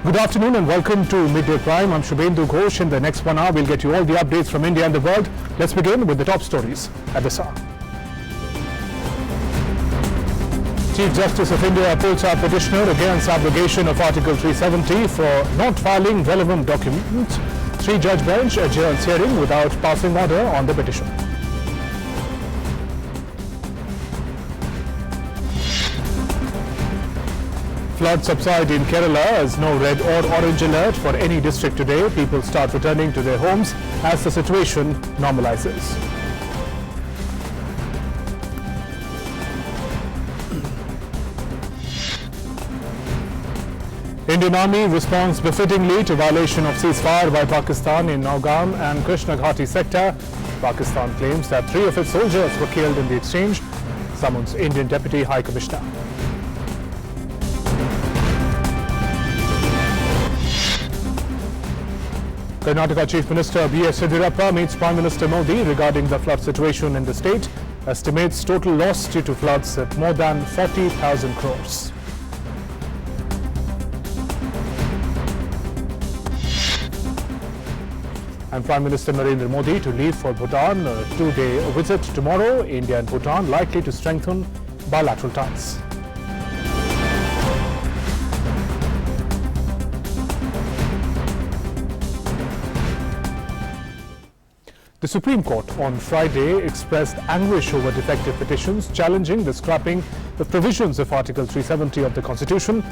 Good afternoon and welcome to Midday Prime. I'm Shubhendu Ghosh. In the next 1 hour, we'll get you all the updates from India and the world. Let's begin with the top stories at this hour. Chief Justice of India appeals our petitioner against abrogation of Article 370 for not filing relevant documents. Three-judge bench adjourns hearing without passing order on the petition. Flood subside in Kerala as no red or orange alert for any district today. People start returning to their homes as the situation normalizes. Indian Army responds befittingly to violation of ceasefire by Pakistan in Naugam and Krishna Ghati sector. Pakistan claims that 3 of its soldiers were killed in the exchange, summons Indian Deputy High Commissioner. Karnataka Chief Minister B.S. Yediyurappa meets Prime Minister Modi regarding the flood situation in the state. Estimates total loss due to floods at more than 40,000 crores. And Prime Minister Narendra Modi to leave for Bhutan, a 2-day visit tomorrow. India and Bhutan likely to strengthen bilateral ties. The Supreme Court on Friday expressed anguish over defective petitions challenging the scrapping of provisions of Article 370 of the Constitution.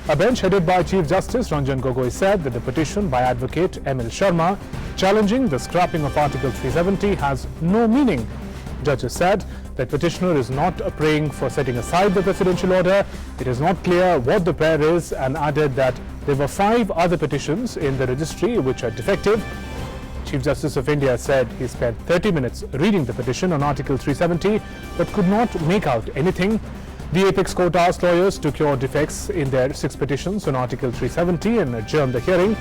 A bench headed by Chief Justice Ranjan Gogoi said that the petition by Advocate M.L. Sharma challenging the scrapping of Article 370 has no meaning. Judges said that petitioner is not praying for setting aside the presidential order. It is not clear what the prayer is, and added that there were 5 other petitions in the registry which are defective. Chief Justice of India said he spent 30 minutes reading the petition on Article 370 but could not make out anything. The Apex Court asked lawyers to cure defects in their 6 petitions on Article 370 and adjourned the hearing.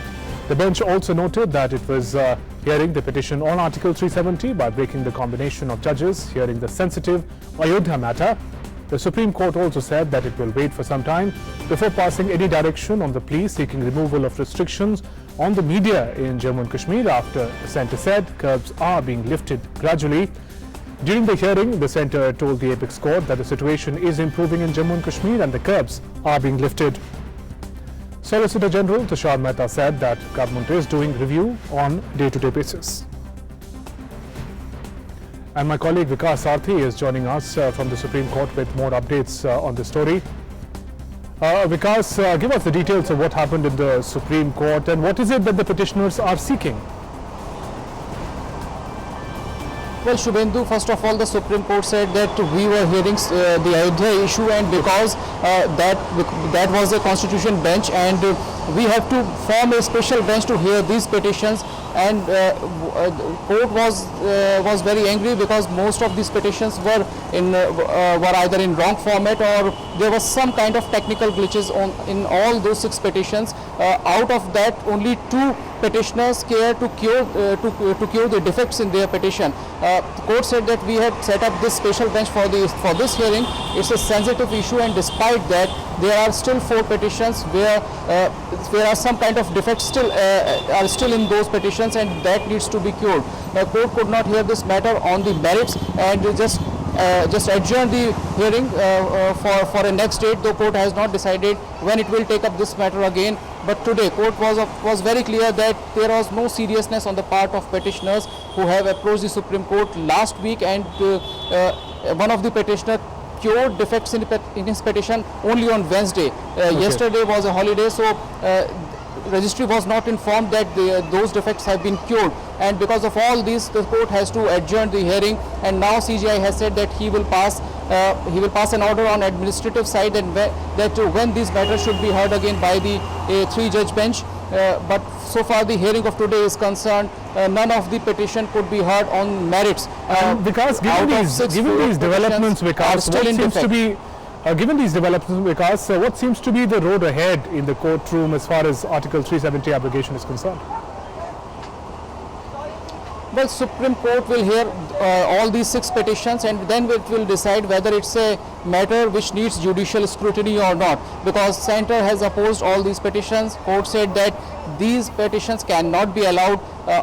The bench also noted that it was hearing the petition on Article 370 by breaking the combination of judges hearing the sensitive Ayodhya matter. The Supreme Court also said that it will wait for some time before passing any direction on the plea seeking removal of restrictions on the media in Jammu and Kashmir after the centre said curbs are being lifted gradually. During the hearing, the centre told the Apex Court that the situation is improving in Jammu and Kashmir and the curbs are being lifted. Solicitor General Tushar Mehta said that government is doing review on day-to-day basis. And my colleague Vikas Sarthi is joining us from the Supreme Court with more updates on the story. Vikas, give us the details of what happened in the Supreme Court and what is it that the petitioners are seeking? Well, Shubhendu, first of all, the Supreme Court said that we were hearing the Ayodhya issue, and because that was a constitution bench, and we have to form a special bench to hear these petitions. And court was very angry because most of these petitions were either in wrong format or there was some kind of technical glitches in all those 6 petitions. Out of that, only 2 petitioners care to cure the defects in their petition. The court said that we had set up this special bench for this hearing. It's a sensitive issue, and despite that, there are still 4 petitions where are some kind of defects are still in those petitions, and that needs to be cured. The court could not hear this matter on the merits and just adjourn the hearing for a next date. The court has not decided when it will take up this matter again. But today, court was very clear that there was no seriousness on the part of petitioners who have approached the Supreme Court last week, and one of the petitioners cured defects in his petition only on Wednesday. Yesterday was a holiday, so registry was not informed that those defects have been cured, and because of all this, the court has to adjourn the hearing. And now CJI has said that he will pass an order on administrative side, and when these matters should be heard again by the 3-judge bench. But so far the hearing of today is concerned, none of the petition could be heard on merits. Because given these developments, Vikas, given these developments, Vikas, what seems to be the road ahead in the courtroom as far as Article 370 abrogation is concerned? Well, Supreme Court will hear all these 6 petitions, and then it will decide whether it's a matter which needs judicial scrutiny or not. Because Center has opposed all these petitions. Court said that these petitions cannot be allowed.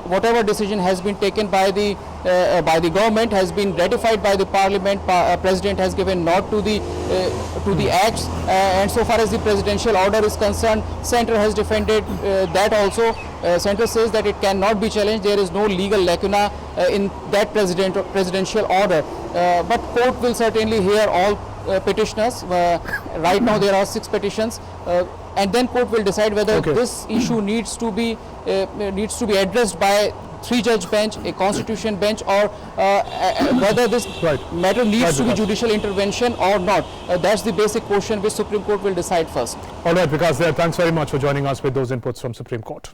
Whatever decision has been taken by the government has been ratified by the Parliament. President has given nod to the acts, and so far as the presidential order is concerned, Center has defended that also. Center says that it cannot be challenged. There is no legal lacuna in that presidential order. But court will certainly hear all petitioners. Right now there are 6 petitions, and then court will decide whether this issue needs to be addressed by 3-judge bench, a constitution bench, or whether this matter needs to be judicial intervention or not. That's the basic question which Supreme Court will decide first. All right, Vikas, thanks very much for joining us with those inputs from Supreme Court.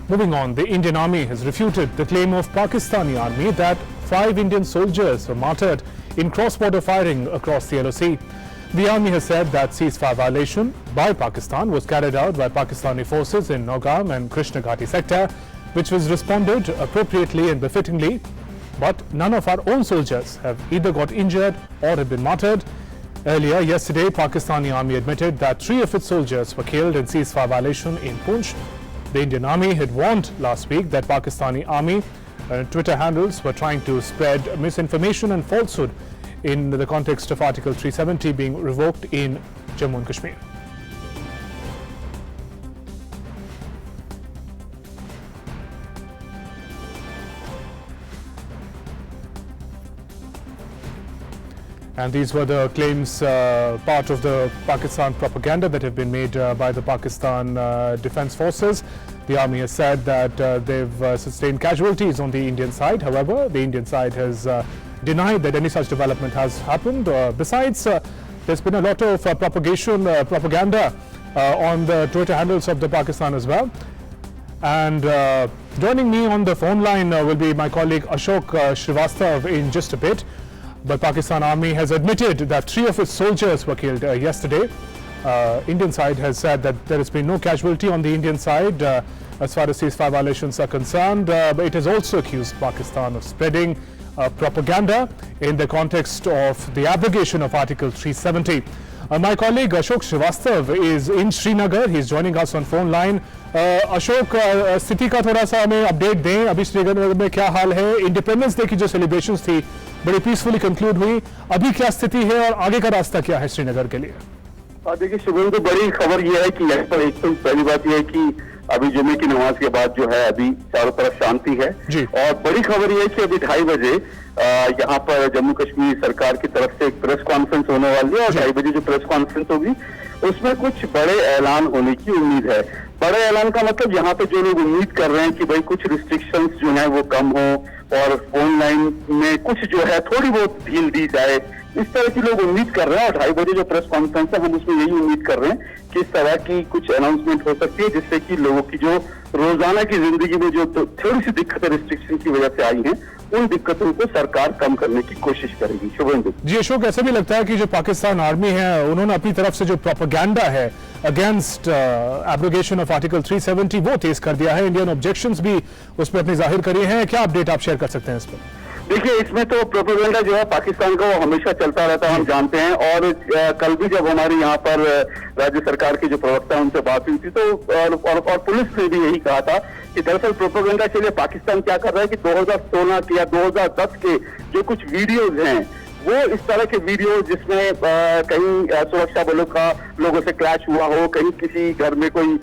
Moving on, the Indian Army has refuted the claim of Pakistani Army that 5 Indian soldiers were martyred in cross-border firing across the LOC. The Army has said that ceasefire violation by Pakistan was carried out by Pakistani forces in Nogam and Krishna Ghati sector, which was responded appropriately and befittingly, but none of our own soldiers have either got injured or have been martyred. Earlier yesterday, Pakistani Army admitted that 3 of its soldiers were killed in ceasefire violation in Poonch. The Indian Army had warned last week that Pakistani Army Twitter handles were trying to spread misinformation and falsehood in the context of Article 370 being revoked in Jammu and Kashmir. And these were the claims, part of the Pakistan propaganda that have been made by the Pakistan Defence Forces. The army has said that they've sustained casualties on the Indian side. However, the Indian side has denied that any such development has happened. Besides, there's been a lot of propaganda on the Twitter handles of the Pakistan as well. And joining me on the phone line will be my colleague Ashok Srivastav in just a bit. But Pakistan Army has admitted that 3 of its soldiers were killed yesterday. Indian side has said that there has been no casualty on the Indian side as far as ceasefire violations are concerned. But it has also accused Pakistan of spreading propaganda in the context of the abrogation of Article 370. My colleague Ashok Srivastav is in Srinagar. He's joining us on phone line. Ashok स्थिति का थोड़ा सा हमें update दें. अभी श्रीनगर में क्या हाल है? इंडिपेंडेंस डे की जो सेलिब्रेशंस थी बड़ी पीसफुली कंक्लूड हुई. अभी क्या स्थिति है और आगे का रास्ता क्या है श्रीनगर के लिए? देखिए शुभम, तो बड़ी खबर यह है कि यहाँ पर एक तो पहली बात यह है कि अभी जुमे की नमाज के बाद जो है अभी चारों तरफ शांति है. और बड़ी खबर यह है कि अभी 2:30 बजे यहाँ पर जम्मू कश्मीर सरकार की तरफ से एक प्रेस कॉन्फ्रेंस होने वाली है. और 2:30 बजे जो प्रेस कॉन्फ्रेंस होगी उसमें कुछ बड़े ऐलान होने की उम्मीद है. बड़े ऐलान का मतलब यहाँ पे जो लोग उम्मीद कर रहे हैं कि भाई कुछ रिस्ट्रिक्शंस जो है वो कम हो और फोन लाइन में कुछ जो है थोड़ी बहुत ढील दी जाए, इस तरह की लोग उम्मीद कर रहे हैं. और 2:30 बजे जो प्रेस कॉन्फ्रेंस है हम उसमें यही उम्मीद कर रहे हैं कि इस तरह की कुछ अनाउंसमेंट हो सकती है जिससे कि लोगों की जो रोजाना की जिंदगी में जो थोड़ी सी दिक्कतें रिस्ट्रिक्शन की वजह से आई हैं उन दिक्कतों को सरकार कम करने की कोशिश करेगी. शुभेंदु जी. अशोक, ऐसा भी लगता है कि जो पाकिस्तान आर्मी है उन्होंने अपनी तरफ से जो प्रोपेगेंडा है अगेंस्ट एब्रोगेशन ऑफ आर्टिकल 370 वो तेज कर दिया है. इंडियन ऑब्जेक्शंस भी उसमें अपनी जाहिर करी हैं. क्या अपडेट आप शेयर कर सकते हैं इस पर? देखिए, इसमें तो प्रोपेगेंडा जो है पाकिस्तान का वो हमेशा चलता रहता है, हम जानते हैं. और कल भी जब हमारे यहाँ पर राज्य सरकार के जो प्रवक्ता हैं उनसे बात हुई थी तो और पुलिस ने भी यही कहा था कि दरअसल प्रोपेगेंडा के लिए पाकिस्तान क्या कर रहा है कि 2016 के या 2010 के जो कुछ वीडियोज हैं वो इस तरह के वीडियो जिसमें कहीं सुरक्षा बलों का लोगों से क्लैश हुआ हो, कहीं किसी घर में कोई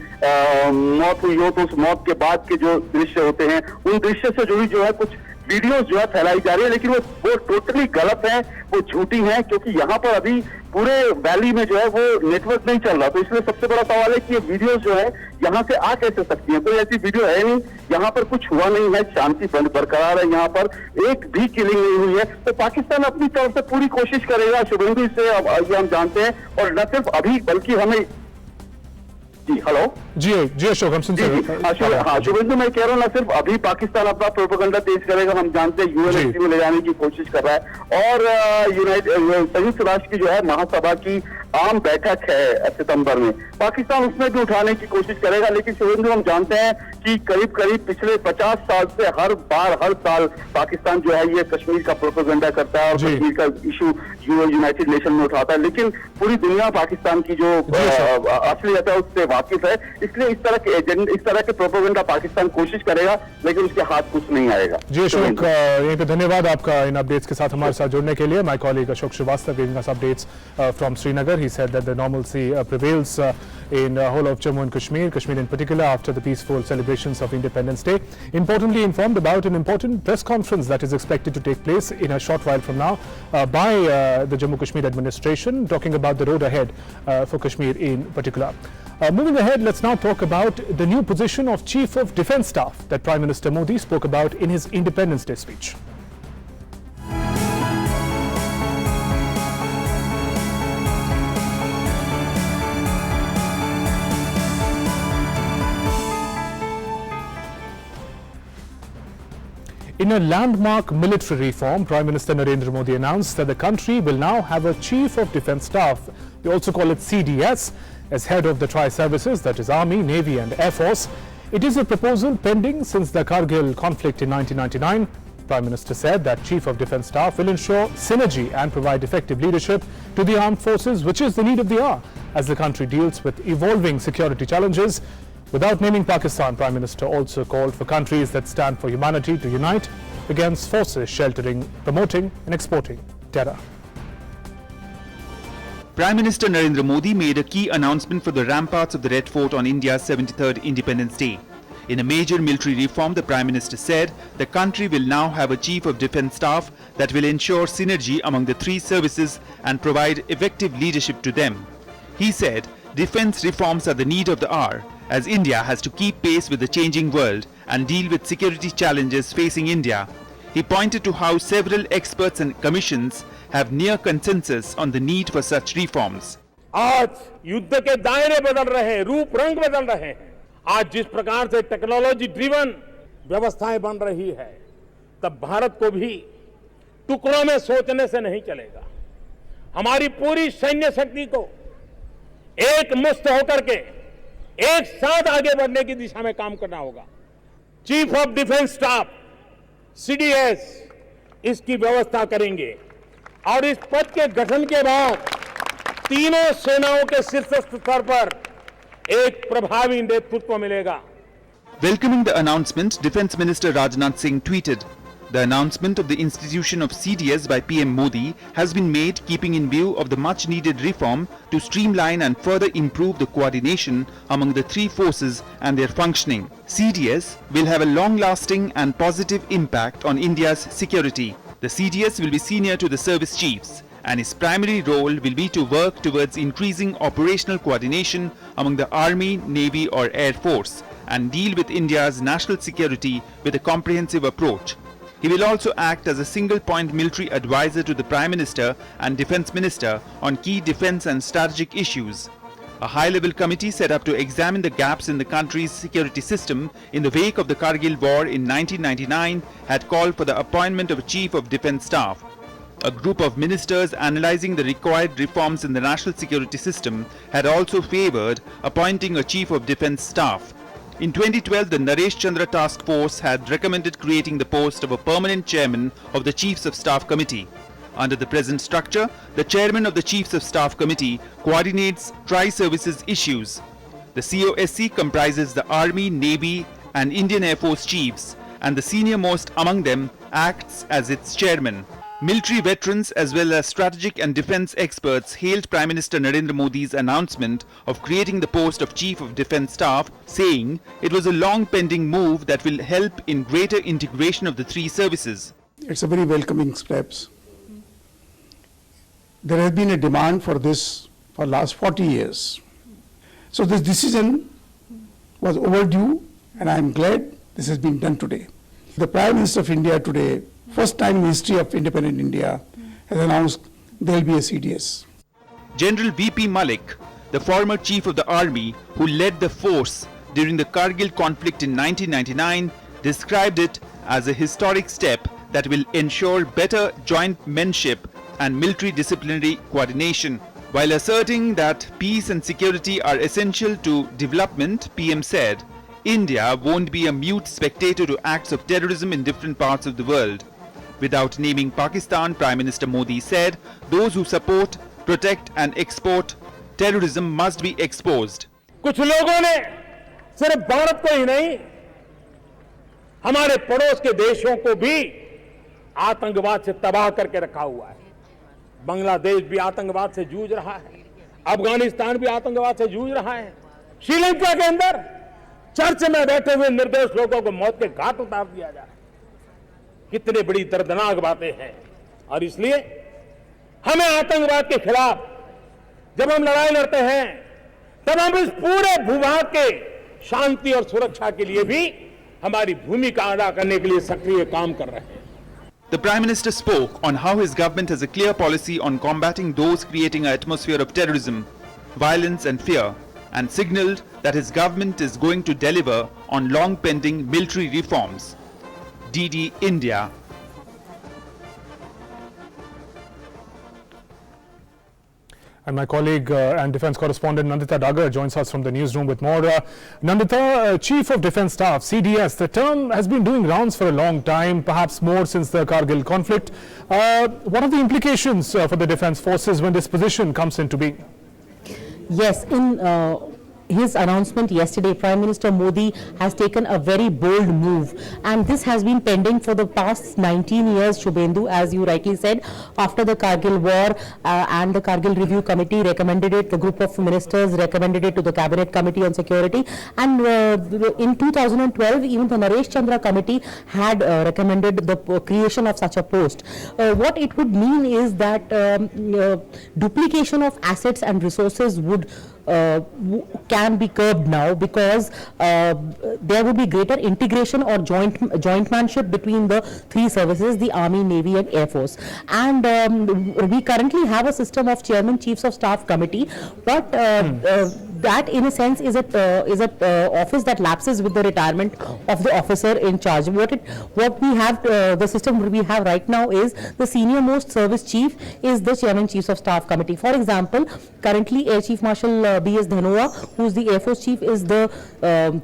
मौत हुई हो तो उस मौत के बाद के जो दृश्य होते हैं उन दृश्य से जुड़ी जो है कुछ वीडियोस जो है फैलाई जा रही है. लेकिन वो टोटली गलत है, वो झूठी है, क्योंकि यहाँ पर अभी पूरे वैली में जो है वो नेटवर्क नहीं चल रहा. तो इसलिए सबसे बड़ा सवाल है कि ये वीडियोस जो है यहाँ से आ कैसे सकती है. कोई ऐसी वीडियो है नहीं, यहाँ पर कुछ हुआ नहीं है, शांति बरकरार है, यहाँ पर एक भी किलिंग नहीं हुई है. तो पाकिस्तान अपनी तरफ से पूरी कोशिश करेगा शुभेंदु, इससे हम जानते हैं. और न सिर्फ अभी बल्कि हमें जी हेलो जी अशोक, हम सुनते हैं. हाँ शुभेंदु, मैं कह रहा हूँ ना सिर्फ अभी पाकिस्तान अपना प्रोपेगेंडा तेज करेगा, हम जानते हैं यूएनएससी में ले जाने की कोशिश कर रहा है. और संयुक्त राष्ट्र की जो है महासभा की आम बैठक है सितंबर में, पाकिस्तान उसमें भी उठाने की कोशिश करेगा. लेकिन शुभेंदु हम जानते हैं कि करीब करीब पिछले 50 साल से हर साल पाकिस्तान जो है ये कश्मीर का प्रोपेगेंडा करता है और कश्मीर का इशू यूनाइटेड नेशन में उठाता है, लेकिन पूरी दुनिया पाकिस्तान की जो असलियत है उससे वाकिफ है। इसलिए इस तरह के प्रोपेगेंडा पाकिस्तान कोशिश करेगा, लेकिन उसके हाथ कुछ नहीं आएगा। जी अशोक, यहीं पे धन्यवाद आपका इन अपडेट्स के साथ हमारे साथ जुड़ने के लिए। My colleague Ashok Srivastava giving us updates from Srinagar. He said that the normalcy prevails in whole of Jammu and Kashmir in particular, after the peaceful celebrations of Independence Day. Importantly informed about an important press conference that is expected to take place in a short while from now by the Jammu Kashmir administration, talking about the road ahead for Kashmir in particular. Moving ahead, let's now talk about the new position of Chief of Defence Staff that Prime Minister Modi spoke about in his Independence Day speech. In a landmark military reform, Prime Minister Narendra Modi announced that the country will now have a Chief of Defence Staff, we also call it CDS, as head of the tri-services, that is Army, Navy and Air Force. It is a proposal pending since the Kargil conflict in 1999. Prime Minister said that Chief of Defence Staff will ensure synergy and provide effective leadership to the armed forces, which is the need of the hour as the country deals with evolving security challenges. Without naming Pakistan, Prime Minister also called for countries that stand for humanity to unite against forces sheltering, promoting and exporting terror. Prime Minister Narendra Modi made a key announcement for the ramparts of the Red Fort on India's 73rd Independence Day. In a major military reform, the Prime Minister said the country will now have a Chief of Defence Staff that will ensure synergy among the three services and provide effective leadership to them. He said defence reforms are the need of the hour, as India has to keep pace with the changing world and deal with security challenges facing India. He pointed to how several experts and commissions have near consensus on the need for such reforms. आज युद्ध के दायरे बदल रहे हैं, रूप रंग बदल रहे हैं। आज जिस प्रकार से टेक्नोलॉजी ड्रिवन व्यवस्थाएं बन रही है, तब भारत को भी टुकड़ों में सोचने से नहीं चलेगा। हमारी पूरी सैन्य शक्ति को एक मुस्त होकर के एक साथ आगे बढ़ने की दिशा में काम करना होगा। Chief of defence staff CDS इसकी व्यवस्था करेंगे और इस पद के गठन के बाद तीनों सेनाओं के शीर्षस्थ स्तर पर एक प्रभावी नेतृत्व मिलेगा। Welcoming the announcement, Defence Minister Rajnath Singh tweeted, "The announcement of the institution of CDS by PM Modi has been made keeping in view of the much needed reform to streamline and further improve the coordination among the three forces and their functioning. CDS will have a long-lasting and positive impact on India's security. The CDS will be senior to the service chiefs, and his primary role will be to work towards increasing operational coordination among the Army, Navy or Air Force and deal with India's national security with a comprehensive approach. He will also act as a single-point military advisor to the Prime Minister and Defence Minister on key defence and strategic issues. A high-level committee set up to examine the gaps in the country's security system in the wake of the Kargil War in 1999 had called for the appointment of a Chief of Defence Staff. A group of ministers analysing the required reforms in the national security system had also favoured appointing a Chief of Defence Staff. In 2012, the Naresh Chandra Task Force had recommended creating the post of a permanent chairman of the Chiefs of Staff Committee. Under the present structure, the chairman of the Chiefs of Staff Committee coordinates tri-services issues. The COSC comprises the Army, Navy and Indian Air Force chiefs, and the senior-most among them acts as its chairman. Military veterans as well as strategic and defence experts hailed Prime Minister Narendra Modi's announcement of creating the post of Chief of Defence Staff, saying it was a long-pending move that will help in greater integration of the three services. It's a very welcoming steps. There has been a demand for this for last 40 years. So this decision was overdue, and I am glad this has been done today. The Prime Minister of India today, first time in the history of independent India, has announced there will be a CDS. General V.P. Malik, the former chief of the army who led the force during the Kargil conflict in 1999, described it as a historic step that will ensure better jointmanship and military disciplinary coordination. While asserting that peace and security are essential to development, PM said, India won't be a mute spectator to acts of terrorism in different parts of the world. Without naming Pakistan, Prime Minister Modi said, those who support, protect and export terrorism must be exposed. कुछ लोगों ने सिर्फ भारत को ही नहीं, हमारे पड़ोस के देशों को भी आतंकवाद से तबाह करके रखा हुआ है। बांग्लादेश भी आतंकवाद से जूझ रहा है, अफगानिस्तान भी आतंकवाद से जूझ रहा है, श्रीलंका के अंदर चर्च में बैठे हुए निर्दोष लोगों को मौत के घाट उतार दिया जा रहा है। कितनी बड़ी दर्दनाक बातें हैं। और इसलिए हमें आतंकवाद के खिलाफ जब हम लड़ाई लड़ते हैं, तब हम इस पूरे भूभाग के शांति और सुरक्षा के लिए भी हमारी भूमिका अदा करने के लिए सक्रिय काम कर रहे हैं। The Prime Minister spoke on how his government has a clear policy on combating those creating an atmosphere of terrorism, violence and fear, and signalled that his government is going to deliver on long pending military reforms. DD India. And my colleague and defence correspondent Nandita Dagar joins us from the newsroom with more. Nandita, Chief of Defence Staff, CDS, the term has been doing rounds for a long time, perhaps more since the Kargil conflict. What are the implications for the defence forces when this position comes into being? Yes, in his announcement yesterday, Prime Minister Modi has taken a very bold move, and this has been pending for the past 19 years, Shubhendu, as you rightly said. After the Kargil war and the Kargil Review Committee recommended it, the group of ministers recommended it to the Cabinet Committee on Security, and in 2012 even the Naresh Chandra Committee had recommended the creation of such a post. What it would mean is that duplication of assets and resources would can be curbed now, because there would be greater integration or jointmanship between the three services, the Army, Navy and Air Force. And we currently have a system of Chairman Chiefs of Staff Committee, but that in a sense is a office that lapses with the retirement of the officer in charge. What we have, the system we have right now is the senior most service chief is the Chairman Chiefs of Staff Committee. For example, currently Air Chief Marshal B.S. Dhanua, who is the Air Force Chief, is the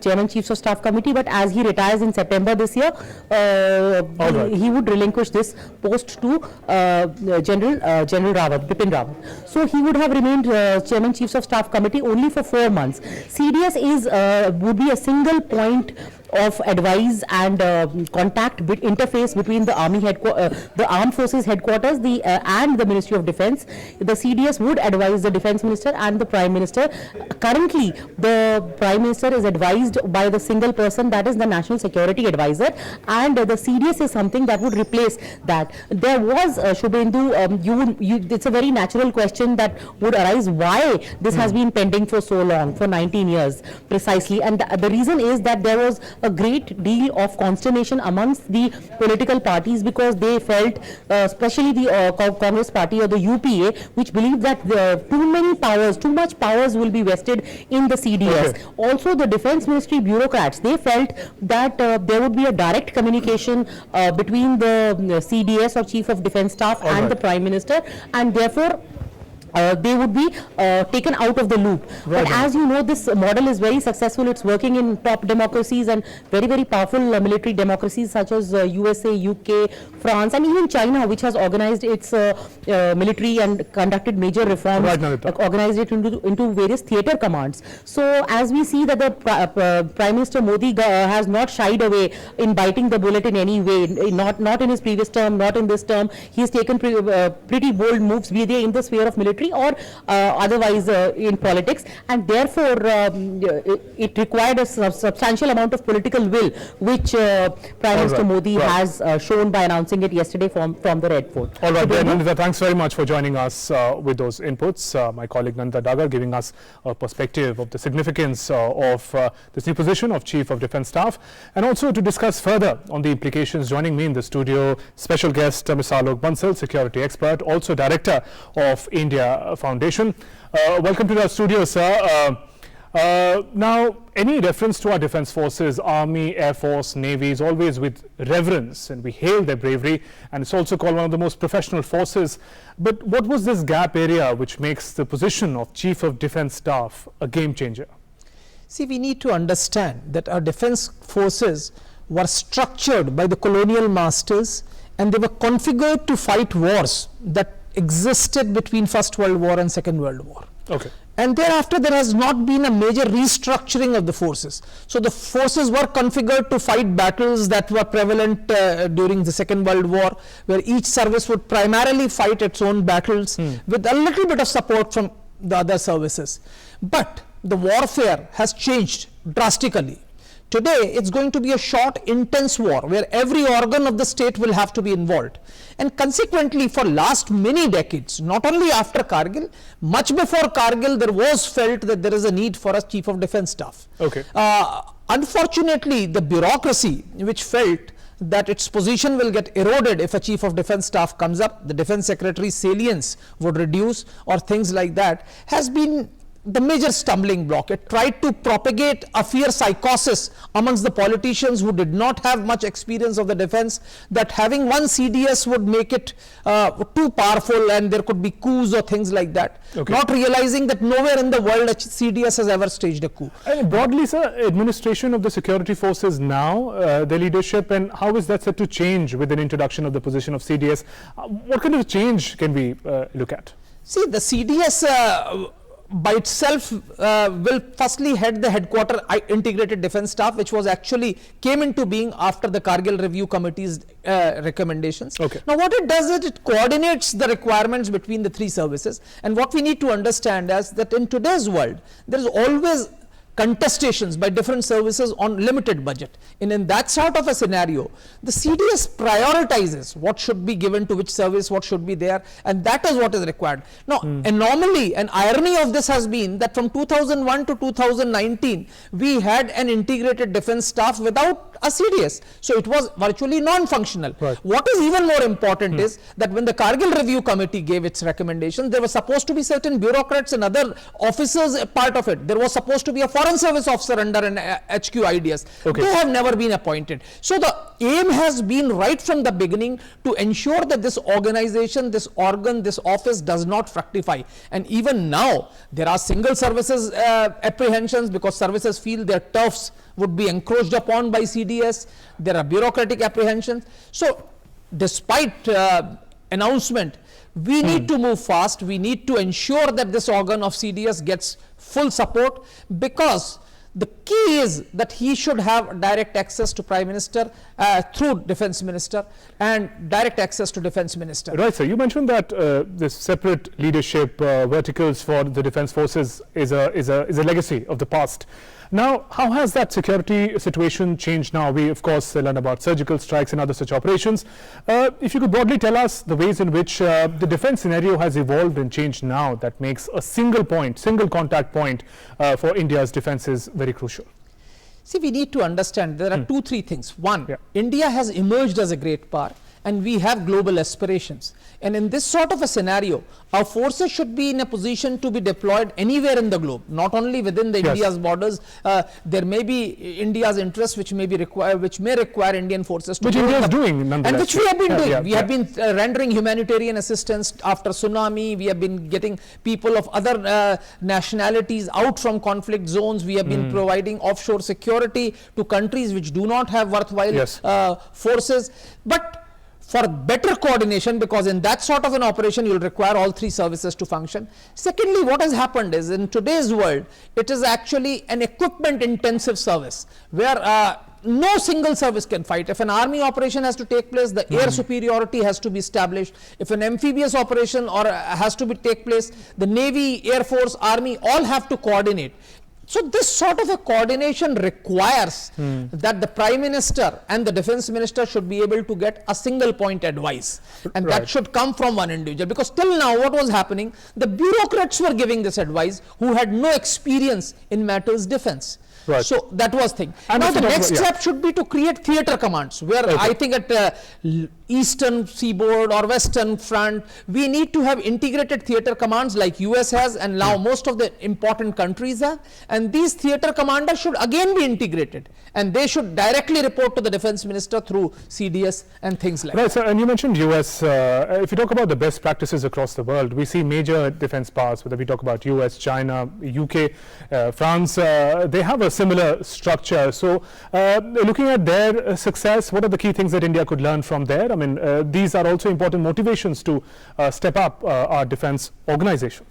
Chairman Chiefs of Staff Committee, but as he retires in September this year, he would relinquish this post to General Rawat, Bipin Rawat. So he would have remained Chairman Chiefs of Staff Committee only for 4 months. CDS would be a single point of advice and contact interface between the the Armed Forces Headquarters and the Ministry of Defence. The CDS would advise the Defence Minister and the Prime Minister. Currently, the Prime Minister is advised by the single person, that is the National Security Advisor, and the CDS is something that would replace that. There was, Shubhendu, it's a very natural question that would arise, why this has been pending for so long, for 19 years precisely, and the reason is that there was a great deal of consternation amongst the political parties, because they felt, especially the Congress party or the UPA, which believed that too much powers will be vested in the CDS. Okay. Also, the Defence Ministry bureaucrats, they felt that there would be a direct communication between the CDS or Chief of Defence Staff and the Prime Minister, and therefore they would be taken out of the loop. Right. But as you know, this model is very successful. It's working in top democracies and very, very powerful military democracies such as USA, UK, France, and even China, which has organized its military and conducted major reforms, organized it into various theatre commands. So as we see that the Prime Minister Modi has not shied away in biting the bullet in any way, not in his previous term, not in this term. He has taken pretty bold moves, be they in the sphere of military or otherwise in politics, and therefore it required a substantial amount of political will, which Prime Minister Modi has shown by announcing it yesterday from the Red Fort. All right, Nandita, thanks very much for joining us with those inputs. My colleague Nandita Dagar giving us a perspective of the significance of this new position of Chief of Defence Staff, and also to discuss further on the implications. Joining me in the studio, special guest Mr. Alok Bansal, security expert, also Director of India Foundation. Welcome to the studio, sir. Now, any reference to our defence forces, Army, Air Force, Navy, is always with reverence, and we hail their bravery, and it's also called one of the most professional forces. But what was this gap area which makes the position of Chief of Defence Staff a game changer? See, we need to understand that our defense forces were structured by the colonial masters, and they were configured to fight wars that existed between First World War and Second World War. Okay. And thereafter there has not been a major restructuring of the forces. So the forces were configured to fight battles that were prevalent during the Second World War, where each service would primarily fight its own battles with a little bit of support from the other services. But the warfare has changed drastically. Today it's going to be a short, intense war where every organ of the state will have to be involved. And consequently, for last many decades, not only after Kargil, much before Kargil, there was felt that there is a need for a chief of defense staff. Okay. Unfortunately, the bureaucracy which felt that its position will get eroded if a chief of defense staff comes up, the defense secretary's salience would reduce or things like that, has been the major stumbling block. It tried to propagate a fear psychosis amongst the politicians who did not have much experience of the defense, that having one CDS would make it too powerful and there could be coups or things like that. Okay. Not realizing that nowhere in the world a CDS has ever staged a coup. And broadly, sir, administration of the security forces now, the leadership, and how is that set to change with an introduction of the position of CDS? What kind of change can we look at? See, the CDS by itself will firstly head the headquarter integrated defense staff, which was actually came into being after the Kargil Review Committee's recommendations. Okay. Now what it does is it coordinates the requirements between the three services, and what we need to understand is that in today's world there is always contestations by different services on limited budget, and in that sort of a scenario the CDS prioritizes what should be given to which service, what should be there, and that is what is required. Now anomaly and irony of this has been that from 2001 to 2019 we had an integrated defense staff without a CDS, so it was virtually non-functional. Right. What is even more important is that when the Kargil Review Committee gave its recommendations, there were supposed to be certain bureaucrats and other officers a part of it. There was supposed to be a Foreign Service officer under an HQ IDS. Okay. They have never been appointed. So the aim has been right from the beginning to ensure that this organization, this organ, this office does not fructify. And even now there are single services apprehensions because services feel their turfs would be encroached upon by CDS. There are bureaucratic apprehensions. So despite announcement, we need to move fast. We need to ensure that this organ of CDS gets full support, because the key is that he should have direct access to Prime Minister through Defence Minister and direct access to Defence Minister. Right, sir. You mentioned that this separate leadership verticals for the defense forces is a legacy of the past. Now, how has that security situation changed now? We, of course, learn about surgical strikes and other such operations. If you could broadly tell us the ways in which the defense scenario has evolved and changed now that makes a single contact point for India's defense is very crucial. See, we need to understand there are three things. One, India has emerged as a great power and we have global aspirations. And in this sort of a scenario, our forces should be in a position to be deployed anywhere in the globe, not only within the India's borders. There may be India's interests which may require Indian forces to which India is doing nonetheless. And which we have been doing. We have been rendering humanitarian assistance after tsunami. We have been getting people of other nationalities out from conflict zones. We have been providing offshore security to countries which do not have worthwhile forces. But for better coordination, because in that sort of an operation you will require all three services to function. Secondly, what has happened is in today's world it is actually an equipment intensive service where no single service can fight. If an army operation has to take place, the air superiority has to be established. If an amphibious operation has to take place, the Navy, Air Force, Army all have to coordinate. So this sort of a coordination requires that the Prime Minister and the Defence Minister should be able to get a single point advice, and that should come from one individual, because till now what was happening, the bureaucrats were giving this advice who had no experience in matters defence. Right. So that was thing. And now the next step should be to create theatre commands, where I think at eastern seaboard or western front. We need to have integrated theater commands like US has, and now most of the important countries have, and these theater commanders should again be integrated, and they should directly report to the defense minister through CDS and things like Right, that. sir, and you mentioned US. If you talk about the best practices across the world, we see major defense powers, whether we talk about US, China, UK, France, they have a similar structure. So looking at their success, what are the key things that India could learn from there? I mean, these are also important motivations to step up our defense organization.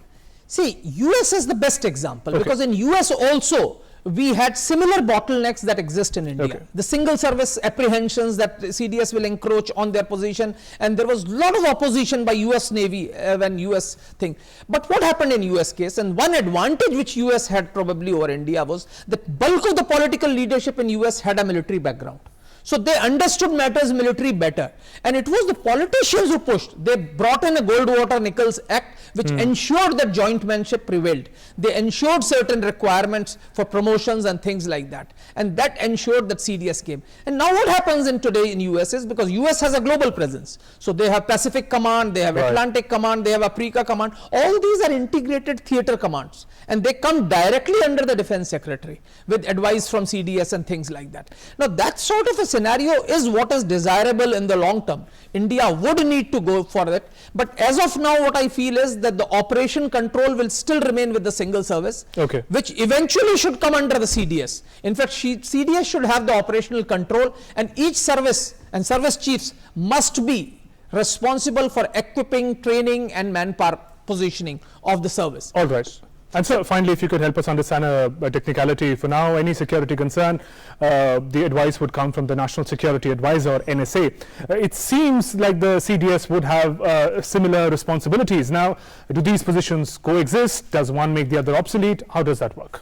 See, US is the best example, Okay. because in US also we had similar bottlenecks that exist in India. Okay. The single service apprehensions that CDS will encroach on their position, and there was a lot of opposition by US Navy when US thing. But what happened in US case, and one advantage which US had probably over India was that bulk of the political leadership in US had a military background. So they understood matters military better, and it was the politicians who pushed. They brought in a Goldwater-Nichols Act which ensured that jointmanship prevailed. They ensured certain requirements for promotions and things like that, and that ensured that CDS came. And now what happens in today in US is, because US has a global presence, so they have Pacific Command, they have Right. Atlantic Command, they have Africa Command. All these are integrated theater commands, and they come directly under the Defense Secretary with advice from CDS and things like that. Now that sort of a scenario is what is desirable in the long term. India would need to go for it, but as of now what I feel is that the operation control will still remain with the single service, Okay. which eventually should come under the CDS. In fact, CDS should have the operational control, and each service and service chiefs must be responsible for equipping, training and manpower positioning of the service. All right. And so finally, if you could help us understand a technicality for now, any security concern, the advice would come from the National Security Advisor, NSA. It seems like the CDS would have similar responsibilities. Now, do these positions coexist? Does one make the other obsolete? How does that work?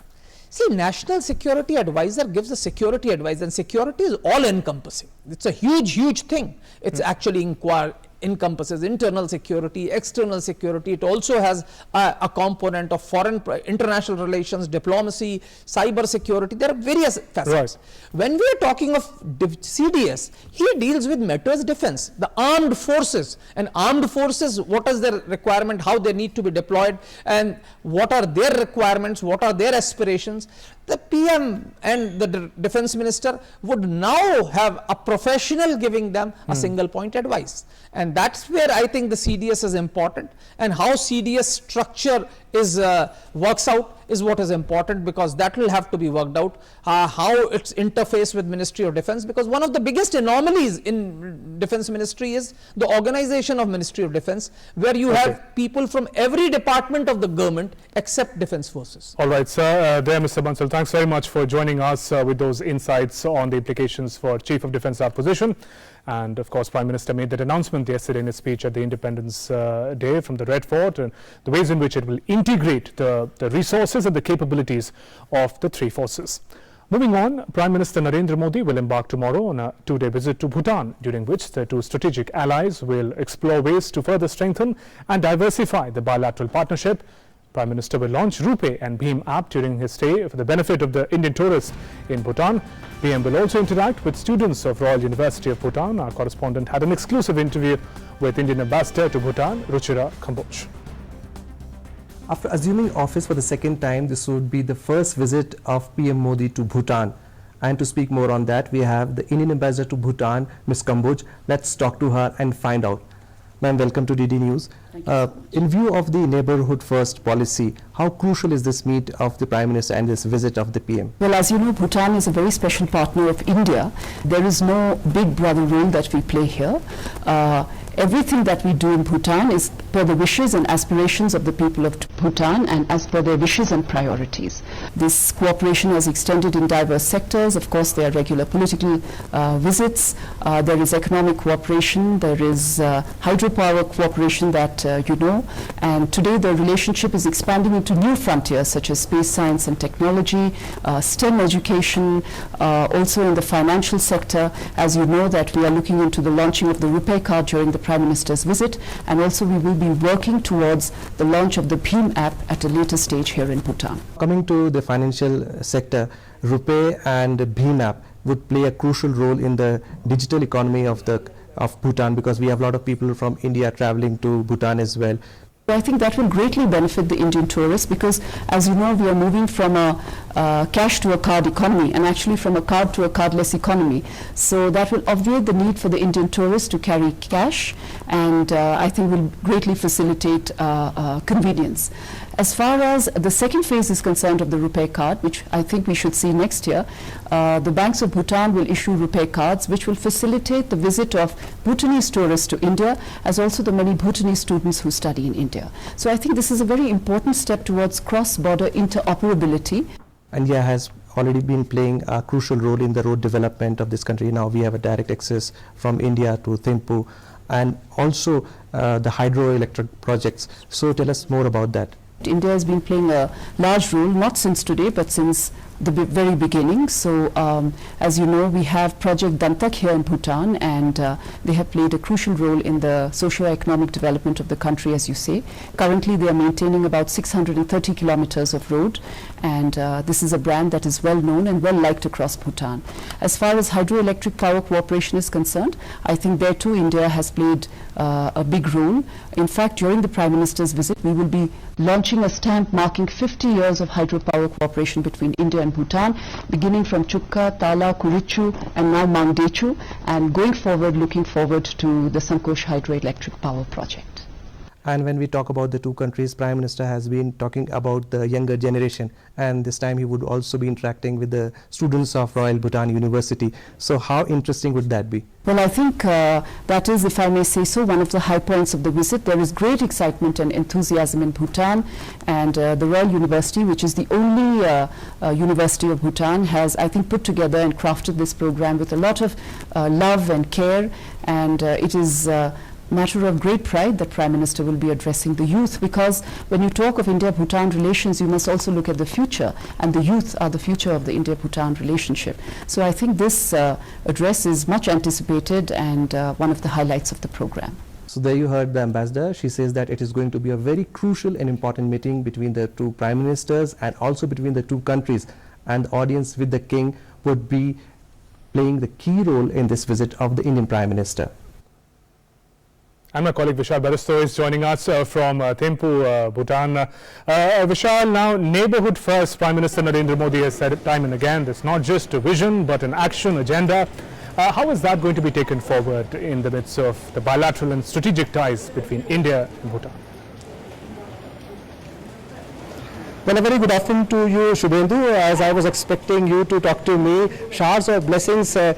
See, National Security Advisor gives a security advice, and security is all encompassing. It's a huge thing. It's actually encompasses internal security, external security. It also has a component of international relations, diplomacy, cyber security. There are various facets. Right. When we are talking of CDS, he deals with matters defense, the armed forces. And armed forces, what is their requirement, how they need to be deployed, and what are their requirements, what are their aspirations. The PM and the defense minister would now have a professional giving them a single point advice, and that's where I think the CDS is important, and how CDS structure is works out is what is important, because that will have to be worked out, how its interface with Ministry of Defense, because one of the biggest anomalies in Defense Ministry is the organization of Ministry of Defense, where you have people from every department of the government except Defense Forces. All right, sir. There, Mr. Bansal, thanks very much for joining us with those insights on the implications for Chief of Defense Staff position. And of course, Prime Minister made that announcement yesterday in his speech at the Independence Day from the Red Fort, and the ways in which it will integrate the resources and the capabilities of the three forces. Moving on, Prime Minister Narendra Modi will embark tomorrow on a two-day visit to Bhutan, during which the two strategic allies will explore ways to further strengthen and diversify the bilateral partnership. Prime Minister will launch RuPay and Bhim app during his stay for the benefit of the Indian tourists in Bhutan. PM will also interact with students of Royal University of Bhutan. Our correspondent had an exclusive interview with Indian Ambassador to Bhutan, Ruchira Kamboj. After assuming office for the second time, this would be the first visit of PM Modi to Bhutan. And to speak more on that, we have the Indian Ambassador to Bhutan, Ms. Kamboj. Let's talk to her and find out. Ma'am, welcome to DD News. In view of the neighborhood first policy, how crucial is this meet of the Prime Minister and this visit of the PM? Well, as you know, Bhutan is a very special partner of India. There is no big brother role that we play here. Everything that we do in Bhutan is per the wishes and aspirations of the people of Bhutan and as per their wishes and priorities. This cooperation has extended in diverse sectors. Of course, there are regular political visits. There is economic cooperation. There is hydropower cooperation that you know. And today the relationship is expanding into new frontiers such as space science and technology, STEM education, also in the financial sector. As you know that we are looking into the launching of the RuPay card during the Prime Minister's visit, and also we will be working towards the launch of the Bhim app at a later stage here in Bhutan. Coming to the financial sector, RuPay and Bhim app would play a crucial role in the digital economy of the of Bhutan, because we have a lot of people from India traveling to Bhutan as well. I think that will greatly benefit the Indian tourists because, as you know, we are moving from a cash to a card economy and actually from a card to a cardless economy. So that will obviate the need for the Indian tourists to carry cash, and I think will greatly facilitate convenience. As far as the second phase is concerned of the RuPay card, which I think we should see next year, the banks of Bhutan will issue RuPay cards which will facilitate the visit of Bhutanese tourists to India, as also the many Bhutanese students who study in India. So I think this is a very important step towards cross-border interoperability. India has already been playing a crucial role in the road development of this country. Now we have a direct access from India to Thimphu, and also the hydroelectric projects. So tell us more about that. India has been playing a large role, not since today, but since the very beginning. So as you know, we have Project Dantak here in Bhutan, and they have played a crucial role in the socio-economic development of the country, as you say. Currently, they are maintaining about 630 kilometers of road, and this is a brand that is well known and well liked across Bhutan. As far as hydroelectric power cooperation is concerned, I think there too India has played a big role. In fact, during the Prime Minister's visit, we will be launching a stamp marking 50 years of hydropower cooperation between India and Bhutan, beginning from Chukka, Tala, Kurichu, and now Mangdechu, and going forward, looking forward to the Sankosh hydroelectric power project. And when we talk about the two countries, Prime Minister has been talking about the younger generation, and this time he would also be interacting with the students of Royal Bhutan University. So how interesting would that be? Well, I think that is, if I may say so, one of the high points of the visit. There is great excitement and enthusiasm in Bhutan, and the Royal University, which is the only university of Bhutan, has, I think, put together and crafted this program with a lot of love and care, and it is matter of great pride that Prime Minister will be addressing the youth, because when you talk of India-Bhutan relations, you must also look at the future, and the youth are the future of the India-Bhutan relationship. So I think this address is much anticipated and one of the highlights of the program. So there you heard the ambassador. She says that it is going to be a very crucial and important meeting between the two prime ministers and also between the two countries, and the audience with the king would be playing the key role in this visit of the Indian Prime Minister. And my colleague Vishal Baristo is joining us from Thimphu, Bhutan. Vishal, now neighborhood first, Prime Minister Narendra Modi has said it time and again. It's not just a vision, but an action agenda. How is that going to be taken forward in the midst of the bilateral and strategic ties between India and Bhutan? Well, a very good afternoon to you, Shubhendu. As I was expecting you to talk to me, showers of blessings are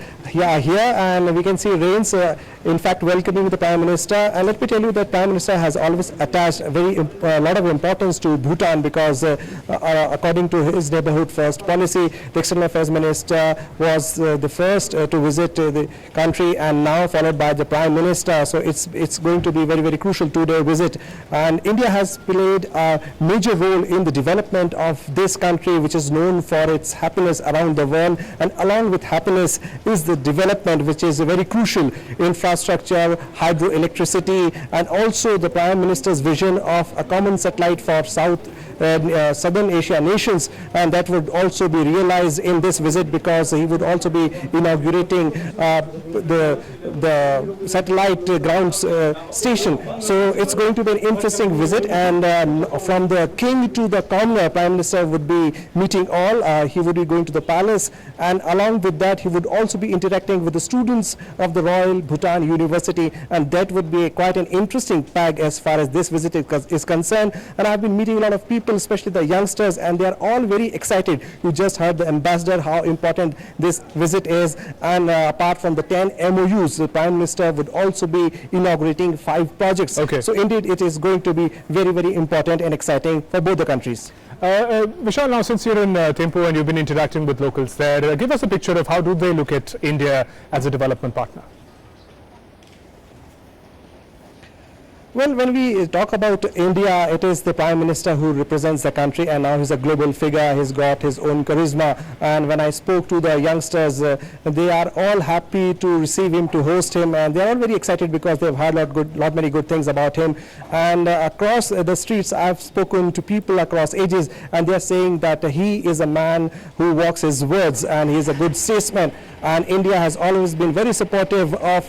here, and we can see rains, in fact, welcoming the Prime Minister. And let me tell you that Prime Minister has always attached a lot of importance to Bhutan, because according to his neighborhood first policy, the External Affairs Minister was the first to visit the country, and now followed by the Prime Minister. So it's going to be a very, very crucial two-day visit. And India has played a major role in the development of this country, which is known for its happiness around the world, and along with happiness is the development, which is a very crucial infrastructure, hydroelectricity, and also the Prime Minister's vision of a common satellite for Southern Asia nations, and that would also be realized in this visit, because he would also be inaugurating the satellite ground station. So it's going to be an interesting visit, and from the king to the commoner, Prime Minister would be meeting all. He would be going to the palace, and along with that he would also be interacting with the students of the Royal Bhutan University, and that would be quite an interesting pack as far as this visit is concerned. And I've been meeting a lot of people, especially the youngsters, and they are all very excited. You just heard the ambassador how important this visit is, and apart from the 10 MOUs, the Prime Minister would also be inaugurating 5 projects. Okay. So indeed it is going to be very, very important and exciting for both the countries. Vishal, now since you're in Thimphu and you've been interacting with locals there, give us a picture of how do they look at India as a development partner? Well, when we talk about India, it is the Prime Minister who represents the country, and now he's a global figure. He's got his own charisma, and when I spoke to the youngsters, they are all happy to receive him, to host him, and they're all very excited because they've heard lot many good things about him. And across the streets, I've spoken to people across ages, and they're saying that he is a man who walks his words, and he's a good statesman. and India has always been very supportive of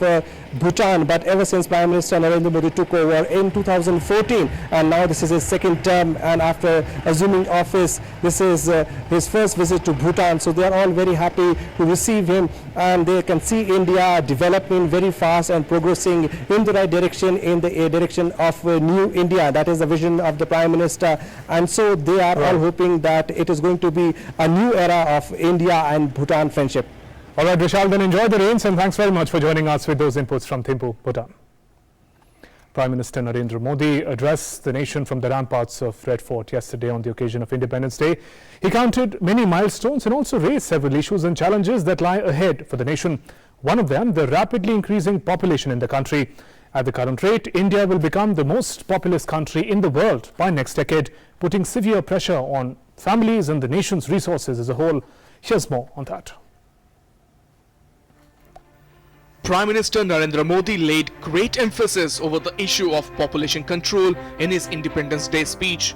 Bhutan, but ever since Prime Minister Narendra Modi took over in 2014, and now this is his second term, and after assuming office, this is his first visit to Bhutan. So they are all very happy to receive him, and they can see India developing very fast and progressing in the right direction, in the direction of new India. That is the vision of the Prime Minister, and so they are all hoping that it is going to be a new era of India and Bhutan friendship. All right, Vishal, then enjoy the rains, and thanks very much for joining us with those inputs from Thimphu, Bhutan. Prime Minister Narendra Modi addressed the nation from the ramparts of Red Fort yesterday on the occasion of Independence Day. He counted many milestones and also raised several issues and challenges that lie ahead for the nation. One of them, the rapidly increasing population in the country. At the current rate, India will become the most populous country in the world by next decade, putting severe pressure on families and the nation's resources as a whole. Here's more on that. Prime Minister Narendra Modi laid great emphasis over the issue of population control in his Independence Day speech.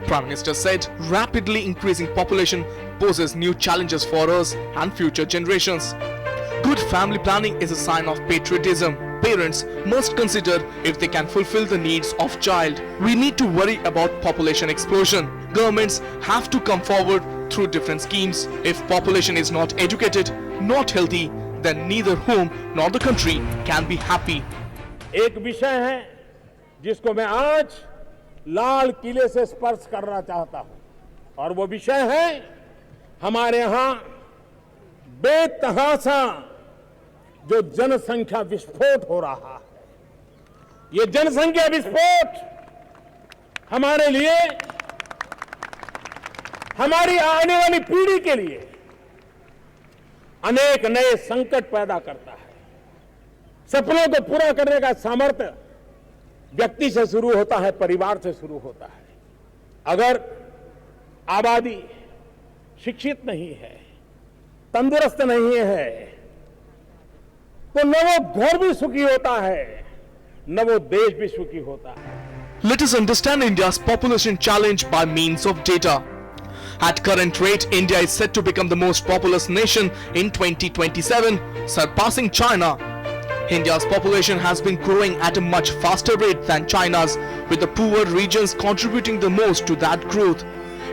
Prime Minister said rapidly increasing population poses new challenges for us and future generations. Good family planning is a sign of patriotism. Parents must consider if they can fulfill the needs of child. We need to worry about population explosion. Governments have to come forward through different schemes. If population is not educated, not healthy, then neither home nor the country can be happy. एक विषय है जिसको मैं आज लाल किले से स्पर्श करना चाहता हूं, और वो विषय है हमारे यहां बेतहासा जो जनसंख्या विस्फोट हो रहा है। ये जनसंख्या विस्फोट हमारे लिए, हमारी आने वाली पीढ़ी के लिए अनेक नए संकट पैदा करता है। सपनों को पूरा करने का सामर्थ्य व्यक्ति से शुरू होता है, परिवार से शुरू होता है। अगर आबादी शिक्षित नहीं है, तंदुरुस्त नहीं है, तो न वो घर भी सुखी होता है, न वो देश भी सुखी होता है। Let us understand India's population challenge by means of data. At current rate, India is set to become the most populous nation in 2027, surpassing China. India's population has been growing at a much faster rate than China's, with the poorer regions contributing the most to that growth.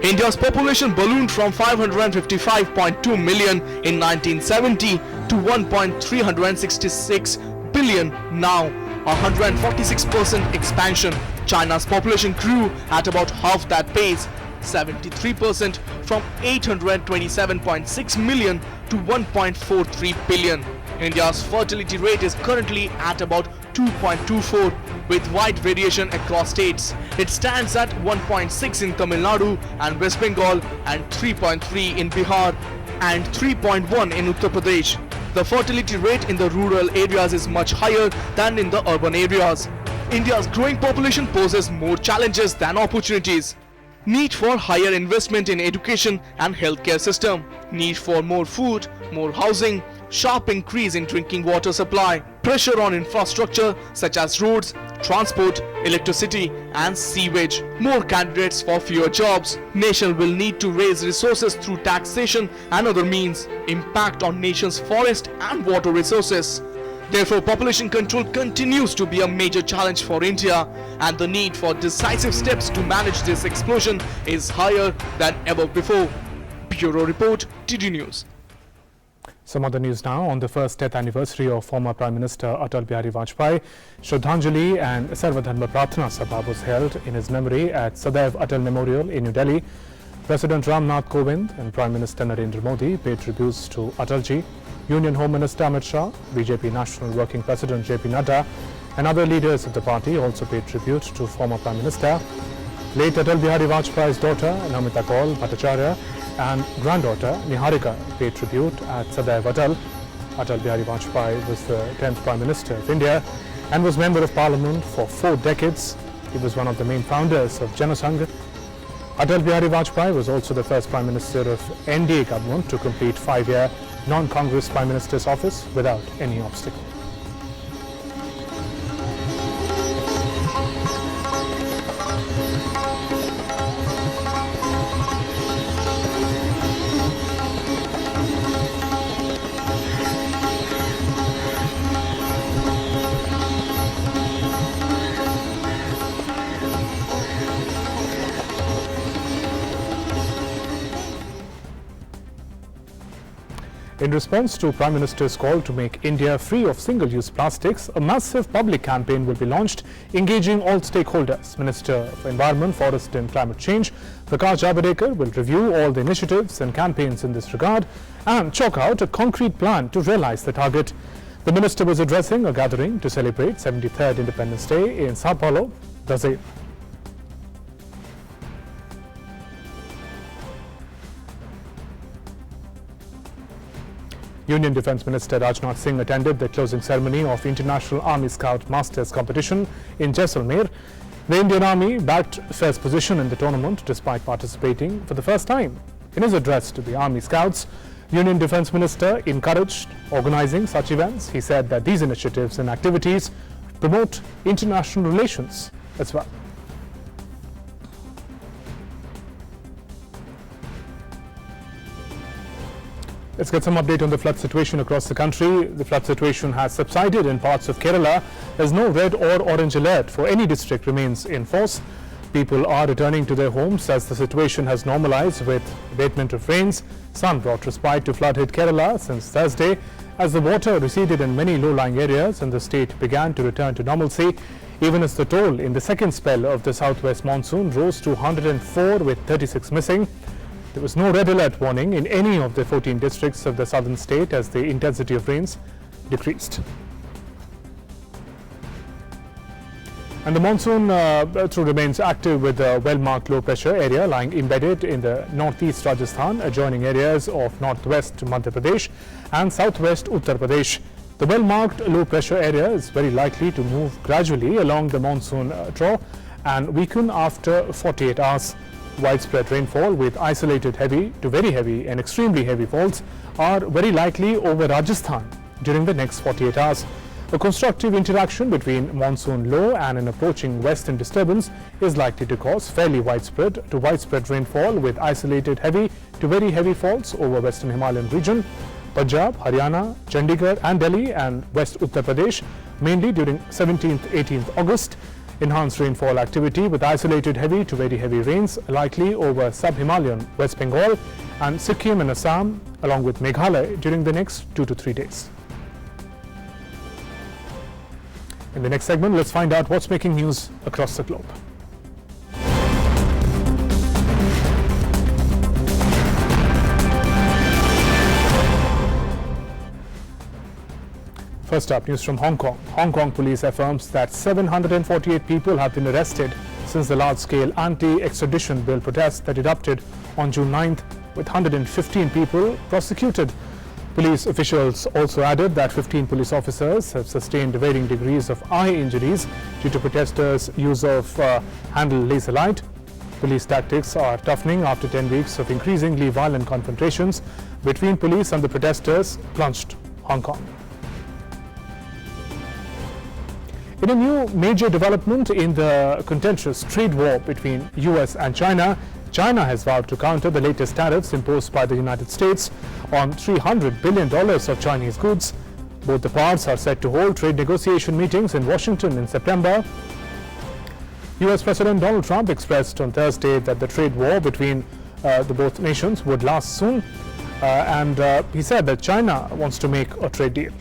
India's population ballooned from 555.2 million in 1970 to 1.366 billion now, a 146% expansion. China's population grew at about half that pace, 73%, from 827.6 million to 1.43 billion. India's fertility rate is currently at about 2.24, with wide variation across states. It stands at 1.6 in Tamil Nadu and West Bengal, and 3.3 in Bihar and 3.1 in Uttar Pradesh. The fertility rate in the rural areas is much higher than in the urban areas. India's growing population poses more challenges than opportunities. Need for higher investment in education and healthcare system. Need for more food, more housing, sharp increase in drinking water supply. Pressure on infrastructure such as roads, transport, electricity and sewage. More candidates for fewer jobs. Nation will need to raise resources through taxation and other means. Impact on nation's forest and water resources. Therefore, population control continues to be a major challenge for India, and the need for decisive steps to manage this explosion is higher than ever before. Bureau Report, TD News. Some other news now. On the first death anniversary of former Prime Minister Atal Bihari Vajpayee, Shraddhanjali and Sarvadharma Prarthana Sabha was held in his memory at Sadaiv Atal Memorial in New Delhi. President Ramnath Kovind and Prime Minister Narendra Modi paid tributes to Atalji. Union Home Minister Amit Shah, BJP National Working President JP Nadda and other leaders of the party also paid tribute to former Prime Minister. Late Atal Bihari Vajpayee's daughter Namita Kaul Bhattacharya and granddaughter Niharika paid tribute at Sadaiv Atal. Atal Bihari Vajpayee was the 10th Prime Minister of India and was Member of Parliament for 4 decades. He was one of the main founders of Janasangh. Atal Bihari Vajpayee was also the first Prime Minister of NDA government to complete 5-year non-Congress Prime Minister's office without any obstacle. In response to Prime Minister's call to make India free of single-use plastics, a massive public campaign will be launched, engaging all stakeholders. Minister for Environment, Forest and Climate Change, Prakash Javadekar, will review all the initiatives and campaigns in this regard and chalk out a concrete plan to realize the target. The minister was addressing a gathering to celebrate 73rd Independence Day in Sao Paulo, Brazil. Union Defence Minister Rajnath Singh attended the closing ceremony of International Army Scout Masters competition in Jaisalmer. The Indian Army backed first position in the tournament despite participating for the first time. In his address to the Army Scouts, Union Defence Minister encouraged organising such events. He said that these initiatives and activities promote international relations as well. Let's get some update on the flood situation across the country. The flood situation has subsided in parts of Kerala as no red or orange alert for any district remains in force. People are returning to their homes as the situation has normalized with abatement of rains. Sun brought respite to flood-hit Kerala since Thursday as the water receded in many low-lying areas and the state began to return to normalcy, even as the toll in the second spell of the southwest monsoon rose to 104 with 36 missing. There was no red alert warning in any of the 14 districts of the southern state as the intensity of rains decreased. And the monsoon remains active with a well-marked low-pressure area lying embedded in the northeast Rajasthan, adjoining areas of northwest Madhya Pradesh and southwest Uttar Pradesh. The well-marked low-pressure area is very likely to move gradually along the monsoon trough and weaken after 48 hours. Widespread rainfall with isolated heavy to very heavy and extremely heavy falls are very likely over Rajasthan during the next 48 hours. A constructive interaction between monsoon low and an approaching western disturbance is likely to cause fairly widespread rainfall with isolated heavy to very heavy falls over western Himalayan region, Punjab, Haryana, Chandigarh and Delhi and West Uttar Pradesh mainly during 17th, 18th August. Enhanced rainfall activity with isolated heavy to very heavy rains likely over sub-Himalayan West Bengal and Sikkim and Assam along with Meghalaya during the next 2 to 3 days. In the next segment, let's find out what's making news across the globe. First up, news from Hong Kong. Hong Kong police affirms that 748 people have been arrested since the large-scale anti-extradition bill protests that erupted on June 9th, with 115 people prosecuted. Police officials also added that 15 police officers have sustained varying degrees of eye injuries due to protesters' use of handheld laser light. Police tactics are toughening after 10 weeks of increasingly violent confrontations between police and the protesters plunged Hong Kong. In a new major development in the contentious trade war between US and China, China has vowed to counter the latest tariffs imposed by the United States on $300 billion of Chinese goods. Both the parts are set to hold trade negotiation meetings in Washington in September. US President Donald Trump expressed on Thursday that the trade war between the both nations would last soon, and he said that China wants to make a trade deal.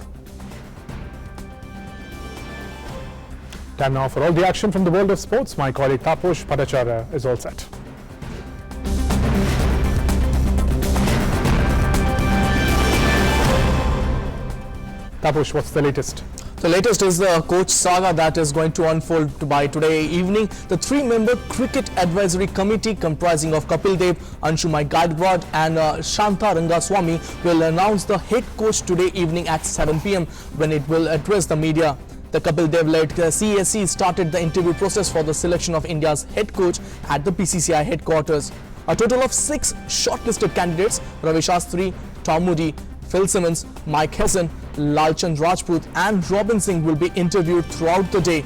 Time now for all the action from the world of sports. My colleague Taposh Bhattacharya is all set. Taposh, what's the latest? The latest is the coach saga that is going to unfold by today evening. The three-member Cricket Advisory Committee comprising of Kapil Dev, Anshumai Gadgwad and Shanta Rangaswamy will announce the head coach today evening at 7 p.m. when it will address the media. The Kapil Dev-led CSC started the interview process for the selection of India's head coach at the BCCI headquarters. A total of 6 shortlisted candidates, Ravi Shastri, Tom Moody, Phil Simmons, Mike Hesson, Lalchand Rajput and Robin Singh will be interviewed throughout the day.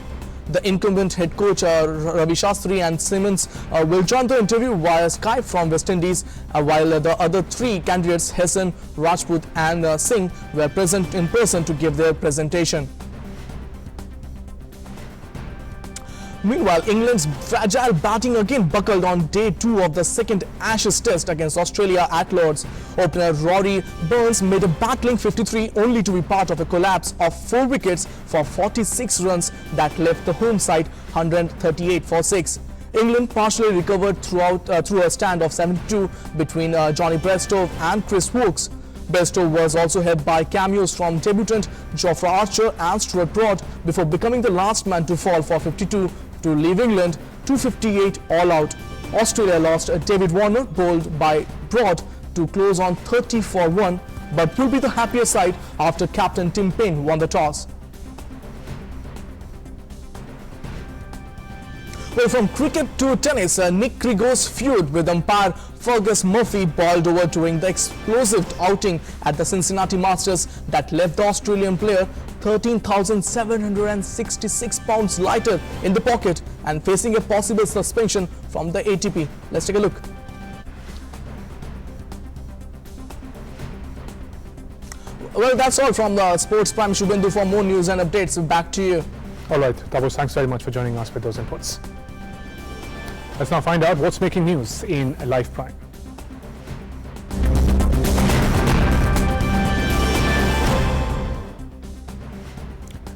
The incumbent head coach Ravi Shastri and Simmons will join the interview via Skype from West Indies, while the other 3 candidates, Hesson, Rajput and Singh, were present in person to give their presentation. Meanwhile, England's fragile batting again buckled on day 2 of the second Ashes test against Australia at Lord's. Opener Rory Burns made a battling 53 only to be part of a collapse of 4 wickets for 46 runs that left the home side 138 for 6. England partially recovered through a stand of 72 between Johnny Bairstow and Chris Woakes. Bairstow was also helped by cameos from debutant Jofra Archer and Stuart Broad before becoming the last man to fall for 52 to leave England 258 all out. Australia lost David Warner, bowled by Broad, to close on 30 for 1, but will be the happier side after captain Tim Paine won the toss. Well, from cricket to tennis, Nick Kyrgios's feud with umpire Fergus Murphy boiled over during the explosive outing at the Cincinnati Masters that left the Australian player 13,766 pounds lighter in the pocket and facing a possible suspension from the ATP. Let's take a look. Well, that's all from the Sports Prime. Shubhendu, for more news and updates, back to you. All right, Taposh, thanks very much for joining us with those inputs. Let's now find out what's making news in Live Prime.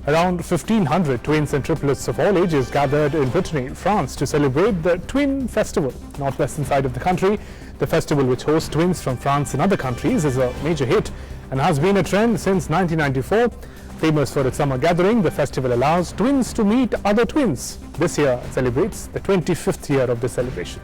Around 1,500 twins and triplets of all ages gathered in Brittany, France, to celebrate the Twin Festival. Northwestern side of the country, the festival, which hosts twins from France and other countries, is a major hit and has been a trend since 1994. Famous for its summer gathering, the festival allows twins to meet other twins. This year celebrates the 25th year of the celebration.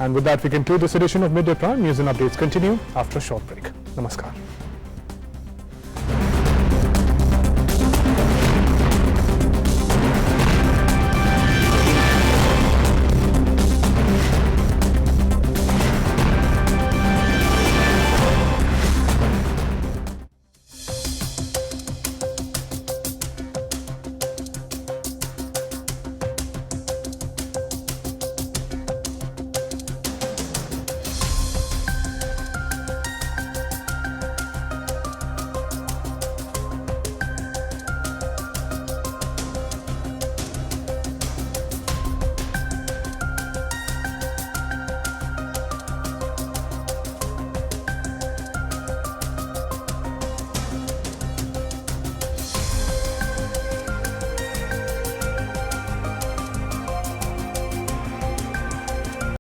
And with that, we conclude this edition of Midday Prime. News and updates continue after a short break. Namaskar.